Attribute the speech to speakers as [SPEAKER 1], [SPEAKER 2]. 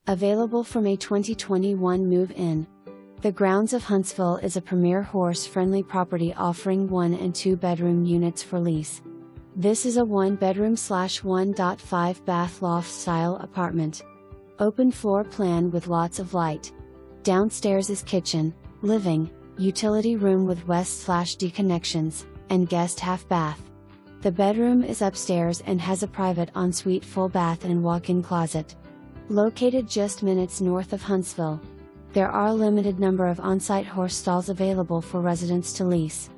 [SPEAKER 1] Available for May 2021 move-in. The Grounds of Huntsville is a premier horse-friendly property offering 1 and 2 bedroom units for lease. This is a 1-bedroom/1.5 bath loft style apartment. Open floor plan with lots of light. Downstairs is kitchen, living, utility room with west/D connections, and guest half bath. The bedroom is upstairs and has a private ensuite full bath and walk-in closet. Located just minutes north of Huntsville. There are a limited number of on-site horse stalls available for residents to lease.